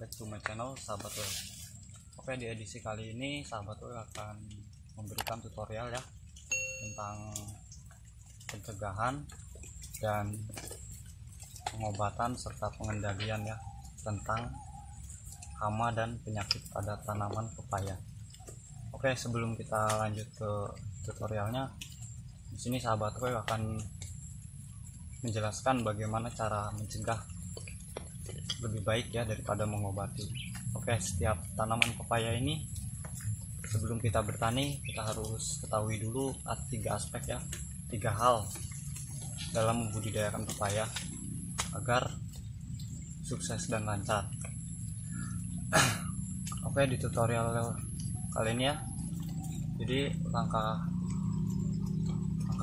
back to my channel Sahabat Oil. Oke, di edisi kali ini Sahabat Oil akan memberikan tutorial ya tentang pencegahan dan pengobatan serta pengendalian ya tentang hama dan penyakit pada tanaman pepaya. Oke, sebelum kita lanjut ke tutorialnya, di sini Sahabat Oil akan menjelaskan bagaimana cara mencegah lebih baik ya daripada mengobati. Oke, setiap tanaman pepaya ini sebelum kita bertani kita harus ketahui dulu tiga aspek ya, tiga hal dalam membudidayakan pepaya agar sukses dan lancar. Oke, di tutorial kali ini ya, jadi langkah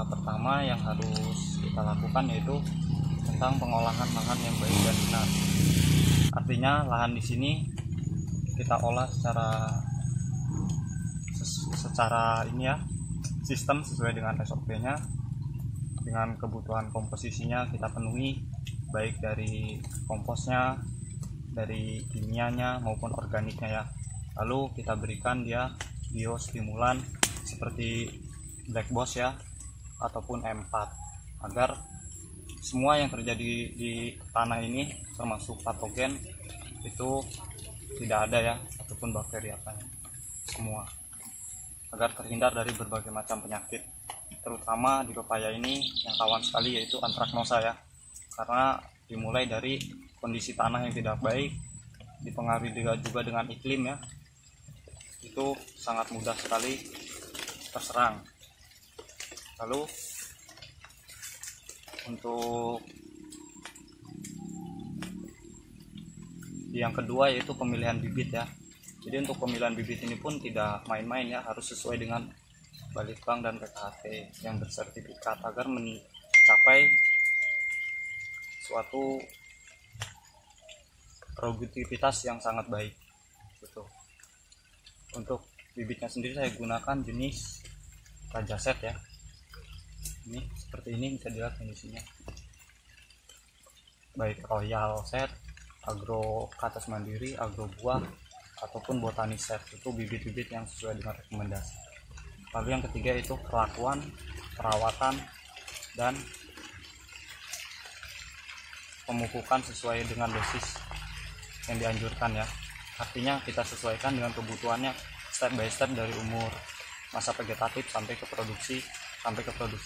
pertama yang harus kita lakukan yaitu tentang pengolahan lahan yang baik dan benar. Artinya lahan di sini kita olah secara ini ya, sistem sesuai dengan SOP-nya, dengan kebutuhan komposisinya kita penuhi, baik dari komposnya, dari kimianya maupun organiknya ya. Lalu kita berikan dia biostimulan seperti Black Boss ya ataupun M4 agar semua yang terjadi di tanah ini termasuk patogen itu tidak ada ya, ataupun bakteri apa semua, agar terhindar dari berbagai macam penyakit, terutama di pepaya ini yang rawan sekali yaitu antraknosa ya, karena dimulai dari kondisi tanah yang tidak baik, dipengaruhi juga dengan iklim ya, itu sangat mudah sekali terserang. Lalu untuk yang kedua yaitu pemilihan bibit ya. Jadi untuk pemilihan bibit ini pun tidak main-main ya, harus sesuai dengan Balitbank dan PKHT yang bersertifikat agar mencapai suatu produktivitas yang sangat baik gitu. Untuk bibitnya sendiri saya gunakan jenis Raja Set ya. Ini seperti ini, bisa dilihat kondisinya, baik Royal Set, Agro Kates Mandiri, Agro Buah ataupun Botanis Set, itu bibit-bibit yang sesuai dengan rekomendasi. Lalu yang ketiga itu perlakuan, perawatan dan pemupukan sesuai dengan dosis yang dianjurkan ya. Artinya kita sesuaikan dengan kebutuhannya step by step dari umur masa vegetatif sampai ke produksi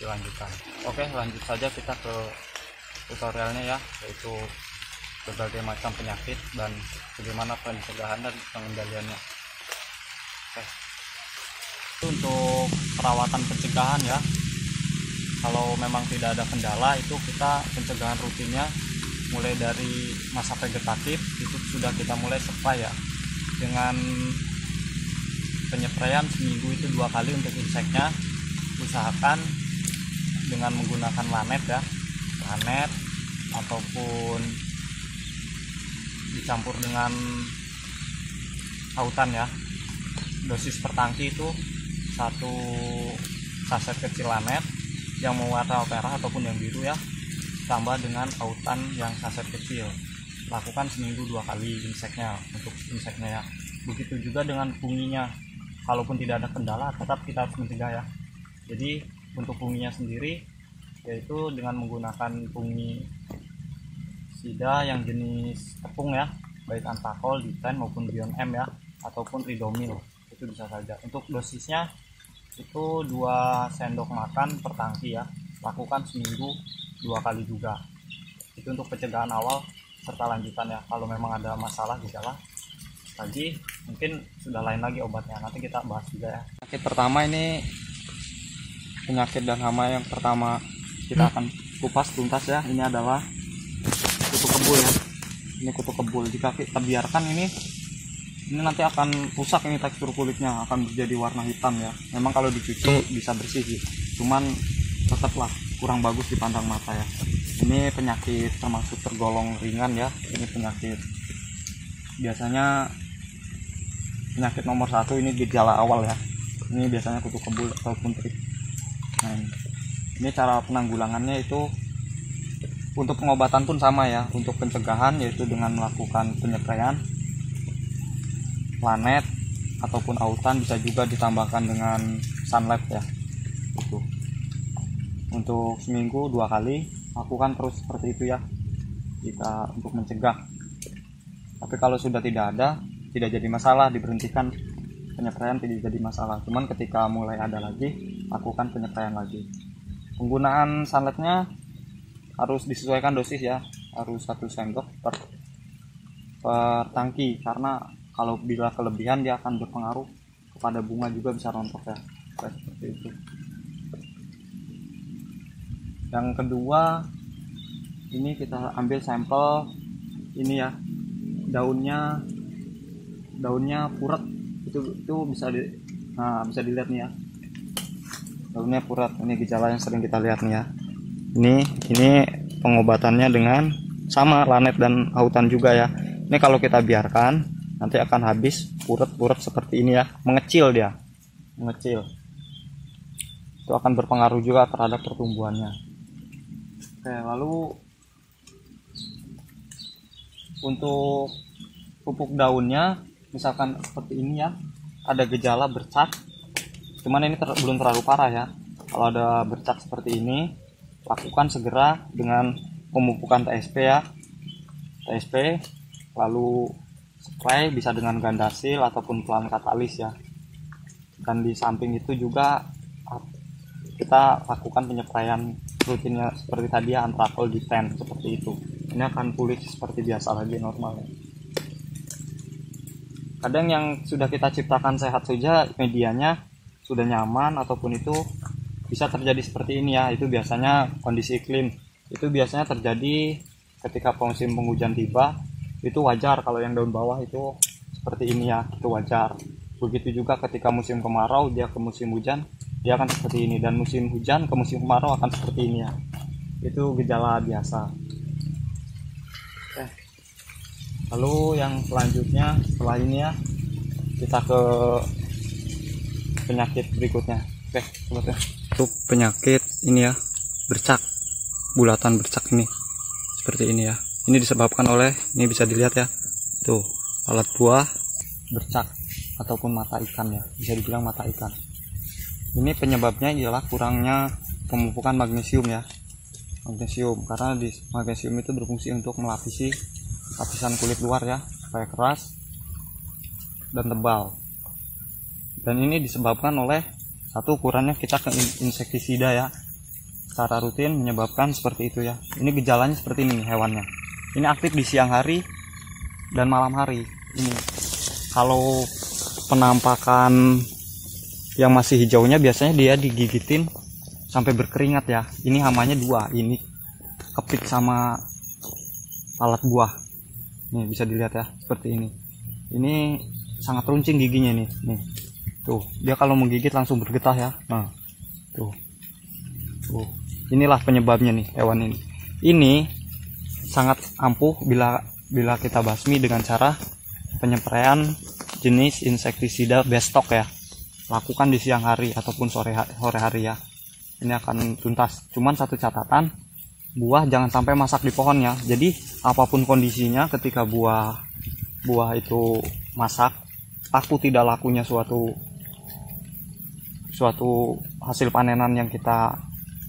lanjutan. Oke, lanjut saja kita ke tutorialnya ya, yaitu berbagai macam penyakit dan bagaimana pencegahan dan pengendaliannya. Oke, untuk perawatan pencegahan ya, kalau memang tidak ada kendala itu kita pencegahan rutinnya mulai dari masa vegetatif itu sudah kita mulai spray ya, dengan penyepraian seminggu itu 2 kali untuk inseknya. Usahakan dengan menggunakan lanet ya, lanet ataupun dicampur dengan autan ya. Dosis per tangki itu 1 saset kecil lanet yang mewarna merah ataupun yang biru ya, tambah dengan autan yang saset kecil. Lakukan seminggu 2 kali inseknya, untuk inseknya ya. Begitu juga dengan funginya, kalaupun tidak ada kendala tetap kita harus mencegah ya. Jadi untuk funginya sendiri yaitu dengan menggunakan fungi sida yang jenis tepung ya, baik Antacol, Diten maupun Bion M ya, ataupun Ridomil, itu bisa saja. Untuk dosisnya itu 2 sendok makan per tangki ya, lakukan seminggu 2 kali juga. Itu untuk pencegahan awal serta lanjutan ya. Kalau memang ada masalah gejala lagi, mungkin sudah lain lagi obatnya, nanti kita bahas juga ya. Penyakit pertama ini, penyakit dan hama yang pertama kita akan kupas tuntas ya. Ini adalah kutu kebul ya. Ini kutu kebul, jika kita biarkan ini nanti akan rusak, ini tekstur kulitnya akan menjadi warna hitam ya. Memang kalau dicuci bisa bersih sih, cuman tetaplah kurang bagus dipandang mata ya. Ini penyakit termasuk tergolong ringan ya. Ini penyakit biasanya penyakit nomor 1, ini gejala awal ya. Ini biasanya kutu kebul ataupun trik. Nah, ini cara penanggulangannya itu untuk pengobatan pun sama ya. Untuk pencegahan yaitu dengan melakukan penyepraian planet ataupun autan, bisa juga ditambahkan dengan sunlight ya. Itu untuk seminggu 2 kali lakukan terus seperti itu ya, jika untuk mencegah. Tapi kalau sudah tidak ada, tidak jadi masalah, diberhentikan penyepraian, tidak jadi masalah. Cuman ketika mulai ada lagi, lakukan penyepraian lagi. Penggunaan sunlightnya harus disesuaikan dosis ya, harus 1 sendok per tangki, karena kalau bila kelebihan dia akan berpengaruh kepada bunga, juga bisa rontok ya. Seperti itu. Yang kedua, ini kita ambil sampel ini ya, daunnya purat, itu bisa bisa dilihat nih ya, daunnya purat. Ini gejala yang sering kita lihat nih ya. Ini pengobatannya dengan sama lanet dan autan juga ya. Ini kalau kita biarkan nanti akan habis purat seperti ini ya, mengecil. Itu akan berpengaruh juga terhadap pertumbuhannya. Oke, lalu untuk pupuk daunnya, misalkan seperti ini ya, ada gejala bercak, cuman ini belum terlalu parah ya. Kalau ada bercak seperti ini, lakukan segera dengan pemupukan TSP ya, TSP, lalu spray bisa dengan Gandasil ataupun pelan katalis ya. Dan di samping itu juga kita lakukan penyepraian rutinnya seperti tadi ya, Antrakol D10 seperti itu. Ini akan pulih seperti biasa lagi, normal ya. Kadang yang sudah kita ciptakan sehat saja, medianya sudah nyaman ataupun itu bisa terjadi seperti ini ya. Itu biasanya kondisi iklim, itu biasanya terjadi ketika musim penghujan tiba. Itu wajar kalau yang daun bawah itu seperti ini ya, itu wajar. Begitu juga ketika musim kemarau dia ke musim hujan, dia akan seperti ini, dan musim hujan ke musim kemarau akan seperti ini ya. Itu gejala biasa. Lalu yang selanjutnya setelah ini ya, kita ke penyakit berikutnya. Oke, sebetulnya untuk penyakit ini ya, bercak, bulatan bercak ini seperti ini ya. Ini disebabkan oleh, ini bisa dilihat ya, tuh lalat buah bercak ataupun mata ikan ya, bisa dibilang mata ikan. Ini penyebabnya ialah kurangnya pemupukan magnesium ya, karena di magnesium itu berfungsi untuk melapisi lapisan kulit luar ya, supaya keras dan tebal. Dan ini disebabkan oleh satu, kurangnya kita ke insektisida ya, secara rutin menyebabkan seperti itu ya. Ini gejalanya seperti ini hewannya. Ini aktif di siang hari dan malam hari. Ini kalau penampakan yang masih hijaunya biasanya dia digigitin sampai berkeringat ya. Ini hamanya 2, ini kepik sama lalat buah. Nih bisa dilihat ya, seperti ini. Ini sangat runcing giginya nih. Tuh, dia kalau menggigit langsung bergetah ya. Nah, tuh. Inilah penyebabnya nih hewan ini. Ini sangat ampuh bila kita basmi dengan cara penyepraian jenis insektisida bestok ya. Lakukan di siang hari ataupun sore hari ya. Ini akan tuntas. Cuman satu catatan, buah jangan sampai masak di pohon ya. Jadi apapun kondisinya, ketika buah itu masak, laku tidak lakunya suatu hasil panenan yang kita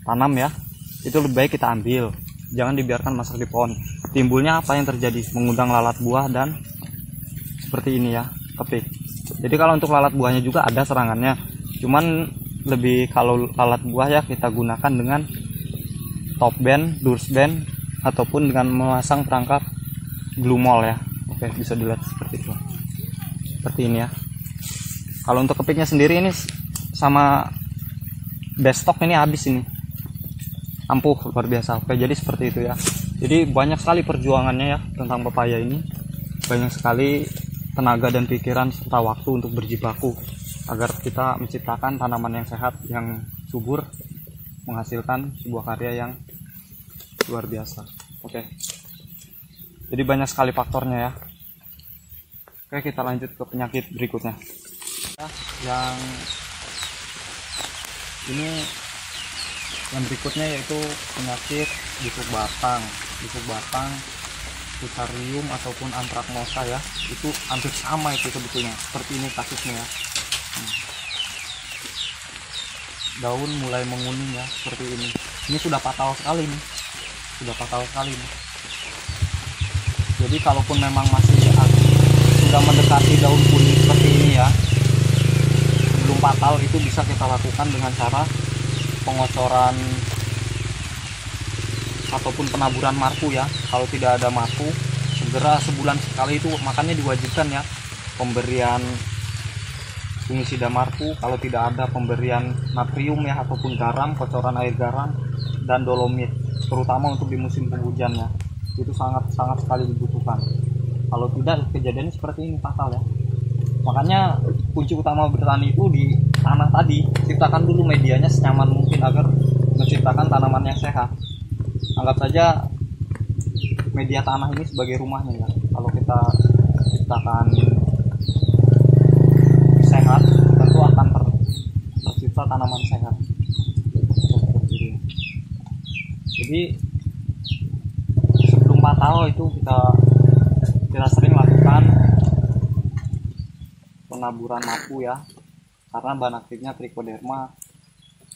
tanam ya, itu lebih baik kita ambil, jangan dibiarkan masak di pohon. Timbulnya apa yang terjadi? Mengundang lalat buah dan seperti ini ya, kepik. Jadi kalau untuk lalat buahnya juga ada serangannya, cuman lebih kalau lalat buah ya kita gunakan dengan top band, durs band, ataupun dengan memasang perangkap glue mall ya. Oke, bisa dilihat seperti itu, seperti ini ya. Kalau untuk kepiknya sendiri ini sama bestok ini habis, ini ampuh luar biasa. Oke, jadi seperti itu ya. Jadi banyak sekali perjuangannya ya tentang pepaya ini, banyak sekali tenaga dan pikiran serta waktu untuk berjibaku agar kita menciptakan tanaman yang sehat, yang subur, menghasilkan sebuah karya yang luar biasa. Oke, jadi banyak sekali faktornya ya. Oke, kita lanjut ke penyakit berikutnya. Yang berikutnya yaitu penyakit busuk batang. Busuk batang Fusarium ataupun Anthracnosa ya, itu hampir sama itu sebetulnya, seperti ini kasusnya ya. Daun mulai menguning ya, seperti ini. Ini sudah fatal sekali nih, jadi kalaupun memang masih sudah mendekati daun kuning seperti ini ya, sebelum fatal, itu bisa kita lakukan dengan cara pengocoran ataupun penaburan marpu ya. Kalau tidak ada marpu, segera sebulan sekali itu makanya diwajibkan ya pemberian fungisida marpu. Kalau tidak ada pemberian natrium ya, ataupun garam, kocoran air garam dan dolomit, terutama untuk di musim penghujan ya, itu sangat sekali dibutuhkan. Kalau tidak, kejadiannya seperti ini, fatal ya. Makanya kunci utama bertani itu di tanah tadi, ciptakan dulu medianya senyaman mungkin agar menciptakan tanaman yang sehat. Anggap saja media tanah ini sebagai rumahnya ya. Kalau kita ciptakan sehat, tentu akan tercipta tanaman sehat. Jadi sebelum fatal itu kita sering lakukan penaburan marpu ya, karena bahan aktifnya Trichoderma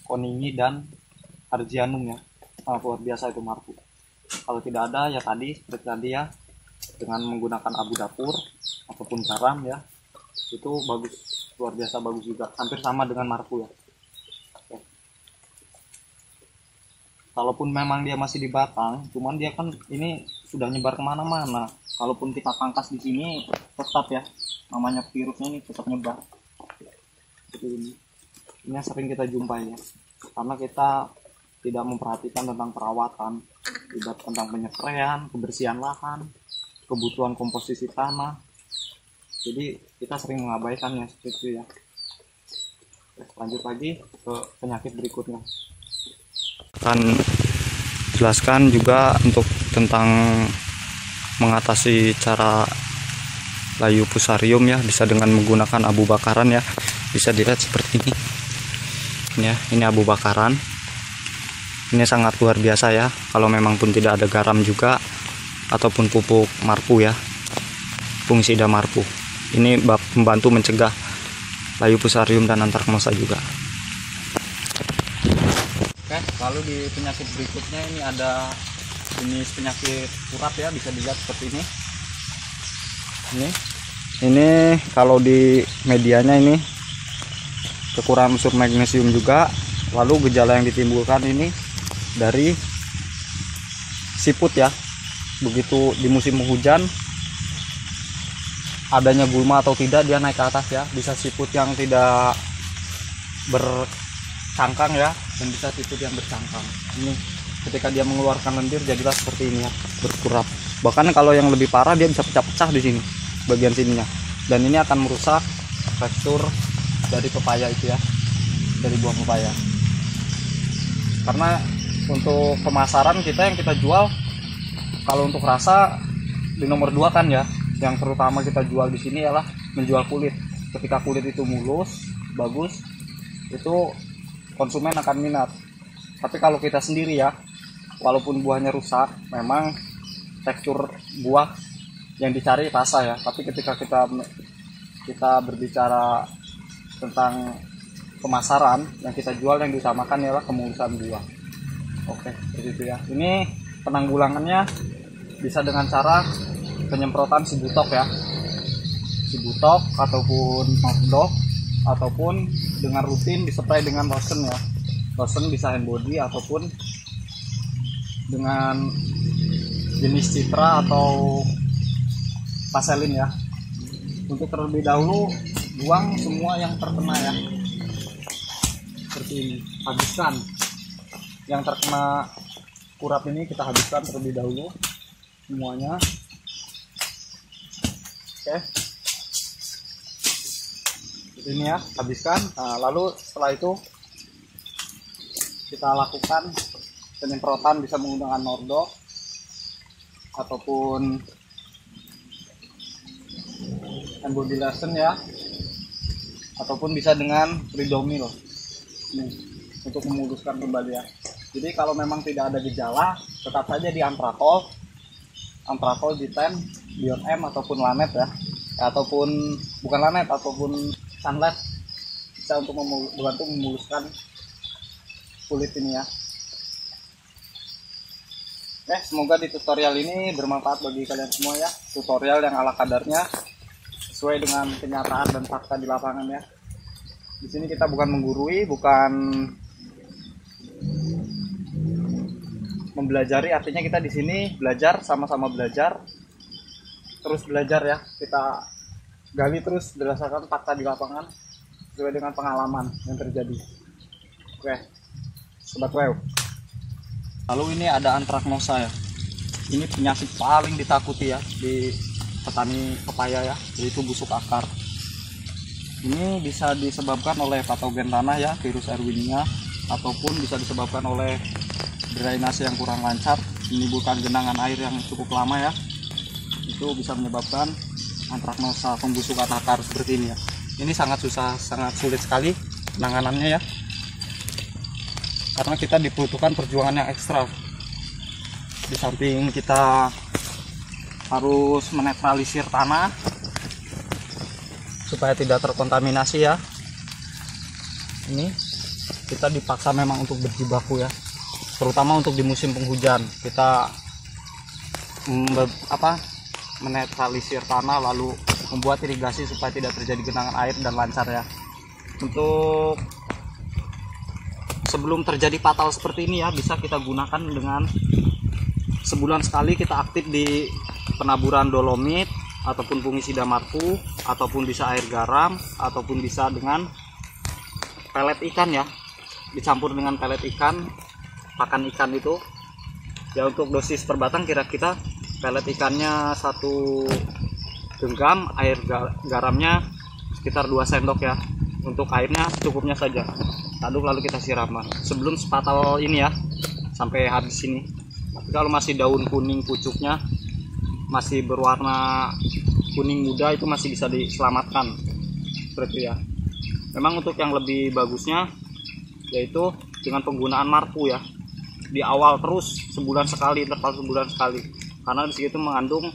koningi dan Argianum ya. Luar biasa itu marpu. Kalau tidak ada ya tadi seperti tadi ya, dengan menggunakan abu dapur ataupun garam ya, itu bagus, luar biasa bagus juga, hampir sama dengan marpu ya. Oke. Kalaupun memang dia masih di batang, cuman dia kan ini sudah nyebar kemana-mana, kalaupun kita pangkas di sini tetap ya, namanya virusnya ini tetap nyebar. Seperti ini yang sering kita jumpai ya, karena kita tidak memperhatikan tentang perawatan, tidak tentang penyepraian, kebersihan lahan, kebutuhan komposisi tanah. Jadi kita sering mengabaikannya seperti itu ya. Lanjut lagi ke penyakit berikutnya. Akan jelaskan juga untuk tentang mengatasi cara layu fusarium ya, bisa dengan menggunakan abu bakaran ya. Bisa dilihat seperti ini. Ya, ini abu bakaran. Ini sangat luar biasa ya, kalau memang pun tidak ada garam juga ataupun pupuk marpu ya, fungisida marpu. Ini membantu mencegah layu fusarium dan Anthracnosa juga. Oke, lalu di penyakit berikutnya ini ada jenis penyakit urat ya, bisa dilihat seperti ini. Ini kalau di medianya ini kekurangan unsur magnesium juga. Lalu gejala yang ditimbulkan ini dari siput ya, begitu di musim hujan adanya gulma atau tidak, dia naik ke atas ya. Bisa siput yang tidak bercangkang ya, dan bisa siput yang bercangkang. Ini ketika dia mengeluarkan lendir jadilah seperti ini ya, berkurap. Bahkan kalau yang lebih parah dia bisa pecah-pecah di sini, bagian sininya, dan ini akan merusak tekstur dari pepaya itu ya, dari buah pepaya. Karena untuk pemasaran kita yang kita jual, kalau untuk rasa di nomor 2 kan ya, yang terutama kita jual di sini adalah menjual kulit. Ketika kulit itu mulus, bagus, itu konsumen akan minat. Tapi kalau kita sendiri ya, walaupun buahnya rusak, memang tekstur buah yang dicari rasa ya. Tapi ketika kita berbicara tentang pemasaran, yang kita jual yang diutamakan adalah kemulusan buah. Oke, seperti itu ya. Ini penanggulangannya bisa dengan cara penyemprotan Sibutok ya, Sibutok ataupun Nordok, ataupun dengan rutin dispray dengan lotion ya. Lotion bisa hand body ataupun dengan jenis Citra atau Vaseline ya. Untuk terlebih dahulu buang semua yang terkena ya, seperti ini, habiskan yang terkena kurap ini, kita habiskan terlebih dahulu semuanya. Oke, ini ya, habiskan. Nah, lalu setelah itu kita lakukan penyemprotan, bisa menggunakan Nordok ataupun body lotion ya, ataupun bisa dengan Ridomil untuk memuluskan kembali ya. Jadi kalau memang tidak ada gejala, tetap saja di Antrakol Antrakol, G10, Bion M ataupun Lanet ya, ataupun bukan Lanet ataupun Sunlight, bisa untuk membantu memuluskan kulit ini ya. Oke, semoga di tutorial ini bermanfaat bagi kalian semua ya. Tutorial yang ala kadarnya sesuai dengan kenyataan dan fakta di lapangan ya. Di sini kita bukan menggurui, bukan mempelajari, artinya kita di sini belajar, sama-sama belajar, terus belajar ya. Kita gali terus berdasarkan fakta di lapangan sesuai dengan pengalaman yang terjadi. Oke, sobat Wew. Lalu ini ada antraknosa ya. Ini penyakit paling ditakuti ya di petani pepaya ya, yaitu busuk akar. Ini bisa disebabkan oleh patogen tanah ya, virus Erwinia, ataupun bisa disebabkan oleh drainase yang kurang lancar, menimbulkan genangan air yang cukup lama ya. Itu bisa menyebabkan antraknosa, pembusukan akar seperti ini ya. Ini sangat sulit sekali penanganannya ya. Karena kita dibutuhkan perjuangan yang ekstra. Di samping kita harus menetralisir tanah supaya tidak terkontaminasi ya. Ini kita dipaksa memang untuk berjibaku ya, terutama untuk di musim penghujan. Kita menetralisir tanah, lalu membuat irigasi supaya tidak terjadi genangan air dan lancar ya. Untuk sebelum terjadi fatal seperti ini ya, bisa kita gunakan dengan sebulan sekali kita aktif di penaburan dolomit ataupun fungisida marpu, ataupun bisa air garam, ataupun bisa dengan pelet ikan ya, dicampur dengan pelet ikan, pakan ikan itu ya. Untuk dosis per batang kira-kira pelet ikannya 1 genggam, air garamnya sekitar 2 sendok ya. Untuk airnya cukupnya saja, aduk lalu kita siram sebelum sepatal ini ya, sampai habis ini. Tapi kalau masih daun kuning pucuknya masih berwarna kuning muda, itu masih bisa diselamatkan seperti ya. Memang untuk yang lebih bagusnya yaitu dengan penggunaan marpu ya, di awal terus sebulan sekali, interval sebulan sekali, karena di situ mengandung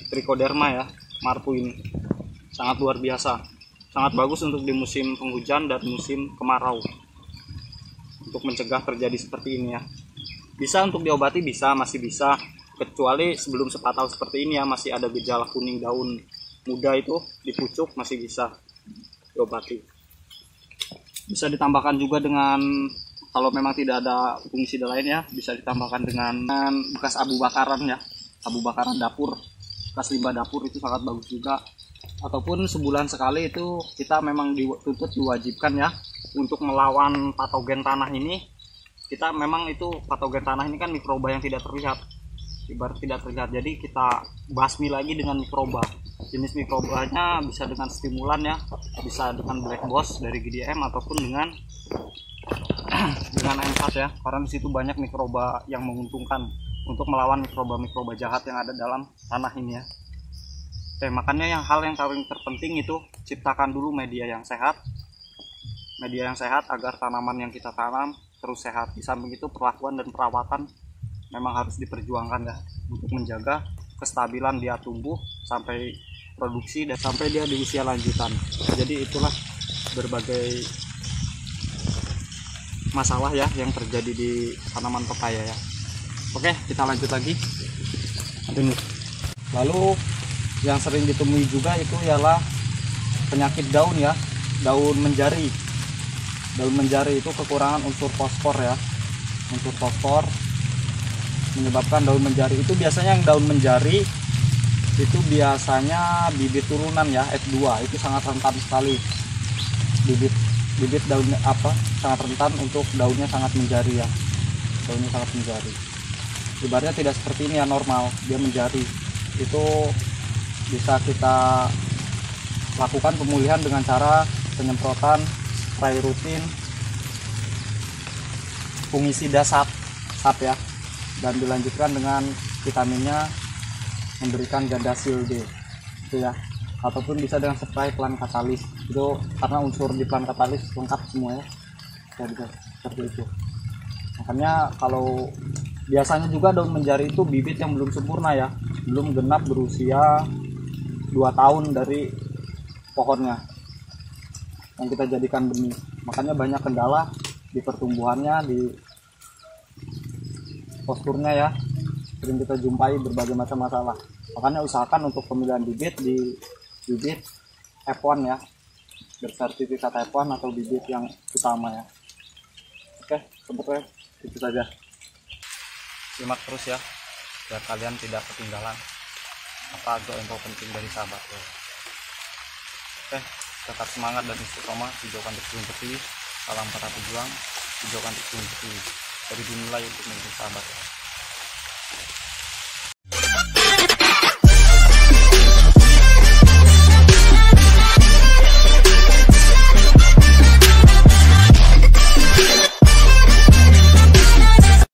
trichoderma ya. Marpu ini sangat luar biasa, sangat bagus untuk di musim penghujan dan musim kemarau, untuk mencegah terjadi seperti ini ya. Bisa untuk diobati, masih bisa, kecuali sebelum sepatal seperti ini ya, masih ada gejala kuning daun muda itu di pucuk, masih bisa diobati. Bisa ditambahkan juga dengan, kalau memang tidak ada fungisida lain ya, bisa ditambahkan dengan bekas abu bakaran ya, abu bakaran dapur, bekas limbah dapur, itu sangat bagus juga. Ataupun sebulan sekali itu kita memang dituntut, diwajibkan ya, untuk melawan patogen tanah ini. Kita memang itu patogen tanah ini kan mikroba yang tidak terlihat, ibarat tidak terlihat, jadi kita basmi lagi dengan mikroba. Jenis mikrobanya bisa dengan stimulan ya, bisa dengan black boss dari GDM ataupun dengan M4 ya, karena di situ banyak mikroba yang menguntungkan untuk melawan mikroba-mikroba jahat yang ada dalam tanah ini ya. Oke, makanya hal yang paling terpenting itu ciptakan dulu media yang sehat agar tanaman yang kita tanam terus sehat. Di samping itu perlakuan dan perawatan memang harus diperjuangkan ya, untuk menjaga kestabilan dia tumbuh sampai produksi dan sampai dia di usia lanjutan. Jadi itulah berbagai masalah ya yang terjadi di tanaman pepaya ya. Oke, kita lanjut lagi. Lalu yang sering ditemui juga itu ialah penyakit daun ya, daun menjari. Daun menjari itu kekurangan unsur fosfor ya. Unsur fosfor menyebabkan daun menjari. Itu biasanya yang daun menjari itu biasanya bibit turunan ya, F2, itu sangat rentan sekali. Bibit daunnya sangat rentan untuk daunnya sangat menjari ya. Daunnya sangat menjari. Ibaratnya tidak seperti ini ya, normal, dia menjari. Itu bisa kita lakukan pemulihan dengan cara penyemprotan spray rutin fungisida sap ya, dan dilanjutkan dengan vitaminnya, memberikan gandasil D itu ya, ataupun bisa dengan spray plant katalis itu, karena unsur di plant katalis lengkap semua ya, seperti itu. Makanya kalau biasanya juga daun menjari itu bibit yang belum sempurna ya, belum genap berusia 2 tahun dari pohonnya yang kita jadikan benih. Makanya banyak kendala di pertumbuhannya, di posturnya ya, sering kita jumpai berbagai macam masalah. Makanya usahakan untuk pemilihan bibit di bibit F1 ya, bersertifikat F1 atau bibit yang utama ya. Oke, sebetulnya itu saja. Simak terus ya, biar kalian tidak ketinggalan apa info penting dari sahabat lo. Oke, tetap semangat dan istiqomah, hijaukan terus putih, salam para pejuang, hijaukan terus putih, dari dimulai untuk menjadi sahabat lo.